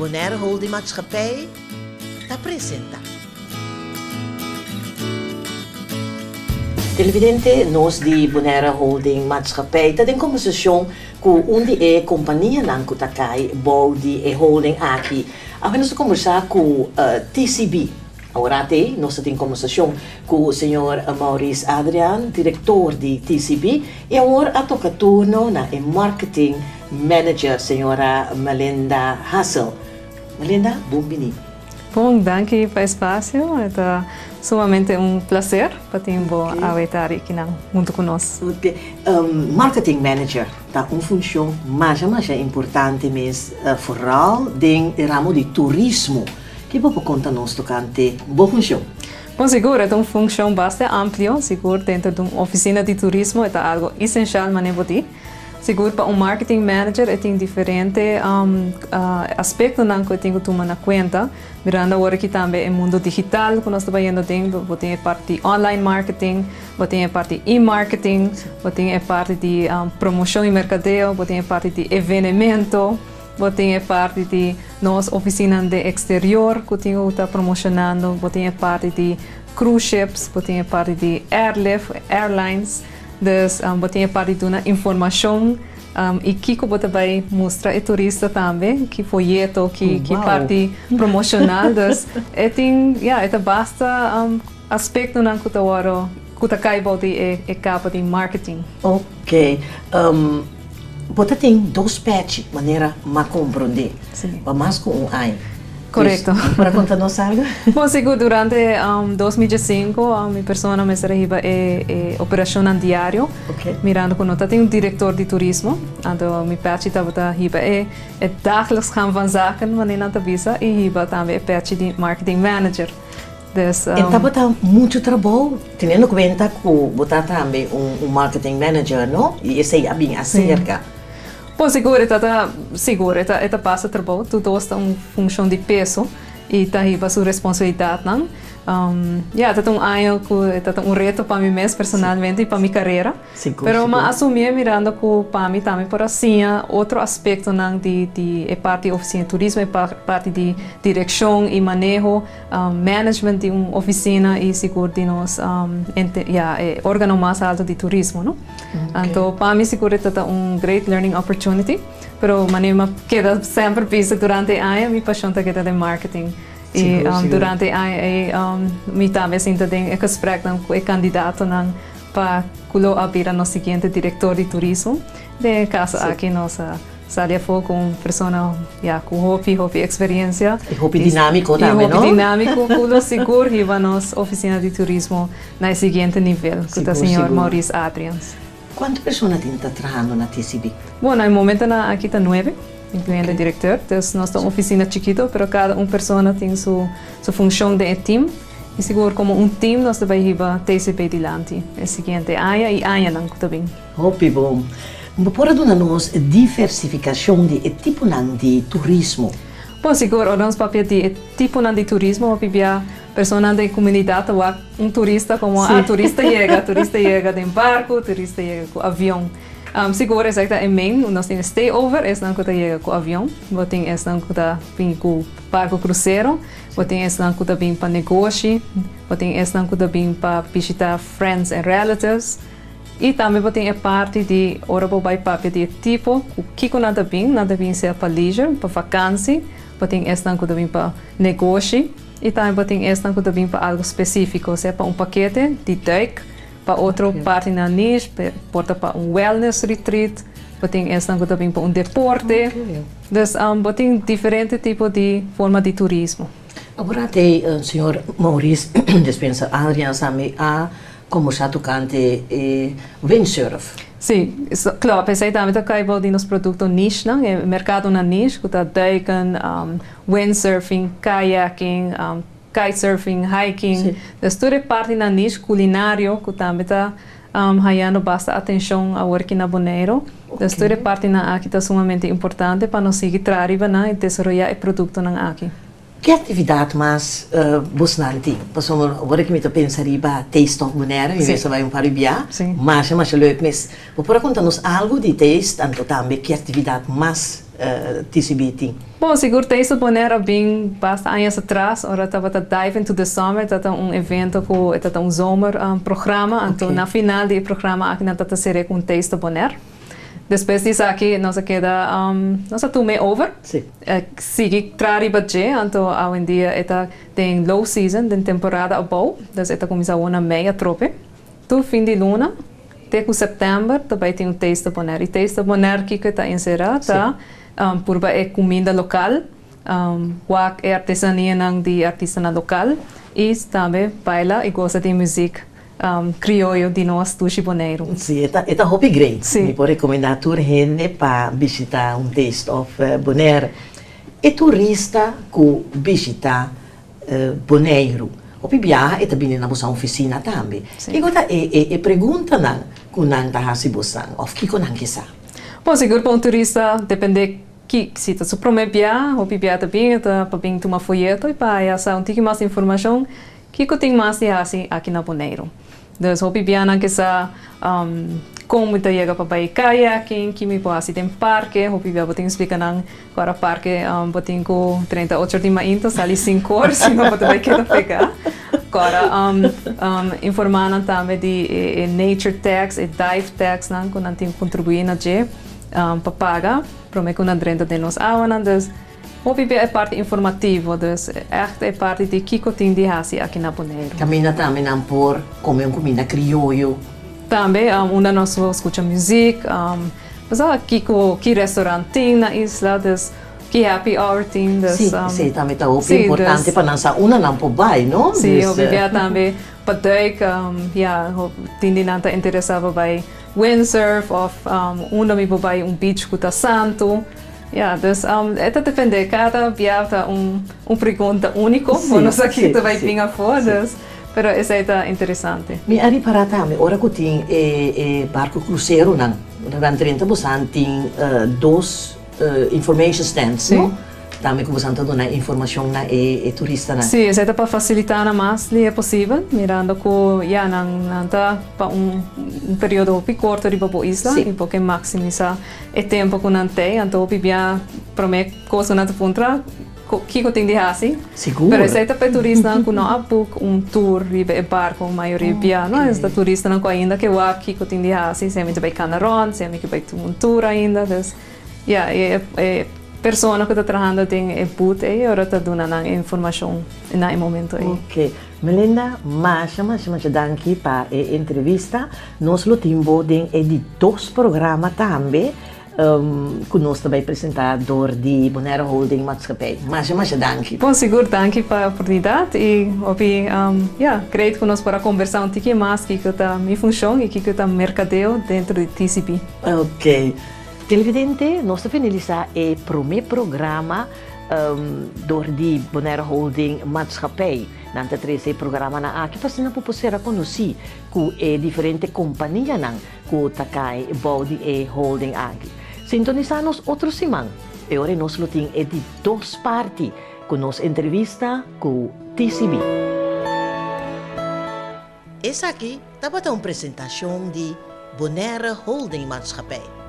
Bonaire Holding Maatschappij te presenta. Televidente, nós de Bonaire Holding Maatschappij tem conversação com a companhia nan kutakai bou de holding aqui. Nós conversar com TCB. Agora nós temos conversação com o senhor Maurice Adrian, diretor de TCB, e agora a toca turno na marketing manager, senhora Melinda Hassel. Melinda, bem-vinda. Bom, danke pelo espaço. É sumamente prazer para ter estar aqui junto conosco. Okay. Marketing manager tá função mais importante, mas vooral no ramo de turismo. Que você conta nos tocante boa função? Bom, seguro, é uma função bastante ampla, seguro dentro de uma oficina de turismo, é algo essencial, mas não pode. Seguro para marketing manager, tem diferentes aspectos que eu tenho que tomar na conta. Mirando agora aqui também o mundo digital, que nós estamos vendo, tem a parte de online marketing, tem a parte de e-marketing, tem a parte de promoção e mercadeo, tem a parte de eventamento, tem a parte de nossa oficina de exterior, que tenho que estar promocionando, tem a parte de cruise ships, tem a parte de airlines. Dus tem a parte de uma informação e que você vai mostrar ao turista também, que folheto, que parte promocional. Dus é basta aspecto que está caibo de capa de marketing. Ok. Você tem dois patches, maneira mais compreender. Sim. Mas com ai. Correto. Para contar-nos algo? Bom, seguro, durante 2005, minha pessoa me serviu operação diário. Okay. Mirando que nós temos diretor de turismo. Então, minha parte estava dagelijks gaan van zaken, wanneer na visa, e também a parte de marketing manager. Dus, então, você tem muito trabalho, tendo em conta que você também marketing manager, não? E isso é bem acerca. Bom, seguro, esta passa trabalho, tudo é uma função de peso e está aí a sua responsabilidade, não? Ano que reto para mim mesmo, personalmente, e para minha carreira. Mas assumir mirando que para mim também para assim, outro aspecto de parte de oficina de turismo, parte de direção e manejo, management de uma oficina e seguro de nós, órgão mais alto de turismo, não? Então, para mim, seguro é great learning opportunity, mas queda sempre pisa durante o ano, minha paixão está de marketing. E durante a me também sinto em gesprek com o candidato para abrir no seguinte diretor de turismo. De caso aqui nossa sala foi com uma pessoa com hobby experiência. E hobby dinâmico também, não? Hobby dinâmico, culo seguro e vamos oficina de turismo no seguinte nível, que é o senhor Maurice Adrian. Quantas pessoas estão trabalhando na TCB? Bom, no momento aqui está 9. Incluindo o diretor. Então, nós temos uma oficina chiquita, mas cada uma pessoa tem sua função de time. E seguro como time, nós também ir TCB adiante. É o seguinte, AIA e AIA também. Hopi bom. Pode dar-nos diversificação de tipo de turismo? Bom, seguro, nós papel de tipo de turismo, papel pessoa da comunidade, turista como turista chega de barco, turista chega com avião. Seguro é main, nós temos stayover, não que chega com avião, temos não que com barco cruzeiro, temos não que vem para negócio, temos não que vem para visitar friends and relatives, e também tem a parte de ora vai papel de tipo, o que nada vem ser para leisure, para vacância, temos não que vem para negócio, e também temos não que vem para algo específico, seja para paquete de duik, para outra parte na niche, porta para wellness retreat, tem esta também para deporte. Então, tem diferentes tipos de forma de turismo. Agora tem o senhor Maurice dispensa Adrian também como já tocante windsurf. Sim, claro, pensei também que cai de nos produtos niche, não? É mercado na niche, que está duiken, windsurfing, kayaking, kitesurfing, hiking, toda parte na niche culinário que também está ganhando bastante atenção ao aqui na Bonaire. Toda parte na aqui está sumamente importante para nós seguir trabalhando e desenvolver o produto na aqui. Que atividade mais bastante? Passou agora que me pensaria para taste of Bonaire, e isso vai para o biá, mas leuk, mas por contar-nos algo de taste, tanto também que atividade mais TCB ting? Bom, seguro deze Bonaire bem basta anos atrás, ora estava a Dive into the Summer, dat evento com dat zomerprogramma, então na final do programa aqui na tata será com Taste Bonaire. Depois disso aqui nós queda nós tume over. Sim. Sigue trari budget, então hoje em dia eta tem low season, tem temporada abou, das eta começa a meia trope. Tu fim de luna, até com setembro também tem Taste Bonaire. E Taste Bonaire que está encerrado, tá? Por é comida local, é artesania de artesana local e também baila e gosta de música criollo de nós do Bonaire. Sim, é hobby grande. Sim. Me pode recomendar a gente para visitar Taste of Bonaire. E turista que visita Bonaire, o viaja e também na nossa oficina também. E agora pergunta não, que não está se buscando, ou que não quer. Bom, seguro para turista depende que se está primeiro viagem, ou viaja também, está para vir uma folheto e para essa mais informação que tem mais de assim aqui na Bonaire. Então, o viaja não quer como está chega para ir kayaking, que me pode tem parque, o viaja tem explicar não agora parque tem com 38 de manhã, sali 5 horas, senão pode querer pegar. Agora, informando também de nature tax e dive tax, não, que não tem contribuído na G, para pagar, para mim que não drenta de nós então, o PIB é parte informativa, é parte de que tem de fazer aqui na Bonaire. Caminha também não por comer comida criollo. Também, uma nós escuta música, mas aqui que restaurante tem na isla, que happy hour tem. Sim, também está importante para não por vai, não? Sim, o PIB também para daí, tem de não interessava by windsurf, ou me vai beach que está santo. Então depende, cada viagem pergunta única, nós aqui também vinha fora, mas isso é interessante. Me ari para também, ora que tem barco cruzeiro, não? Na 30% tem dois information stands, não? Também que você está dando informação na turista, não? Sim, isso é para facilitar mais é possível, mirando que não está para período bem curto de boa isla, e porque maximizar o tempo que não tem, então bibia para mim coisa não te puntra, que tem de fazer. Seguro. Mas isso é para turista que não há tour de barco, a maioria bia, não é turista não ainda que o que tem de fazer, se é muito bem canaron, se é muito bem tour ainda, pessoa que está trabalhando tem input e agora está dando informação no momento aí. Ok. Melinda, mas danke para a entrevista. Nós temos de dois programas também, que nós também apresentador de Bonaire Holding Maatschappij. Mas danke. Bom, seguro, danke para a oportunidade e creio que nós podemos conversar um pouquinho mais que está minha função e que está mercadeo dentro do TCB. Ok. Televidente, nós finalizar o primeiro programa de Bonaire Holding Maatschappij. Nante três programa na aqui para se não poder conhecer com diferentes companhias que takai body e holding aqui. Sintonizar-nos outro semana. E agora nós temos de duas partes com nossa entrevista com TCB. Essa aqui estava uma apresentação de Bonaire Holding Maatschappij.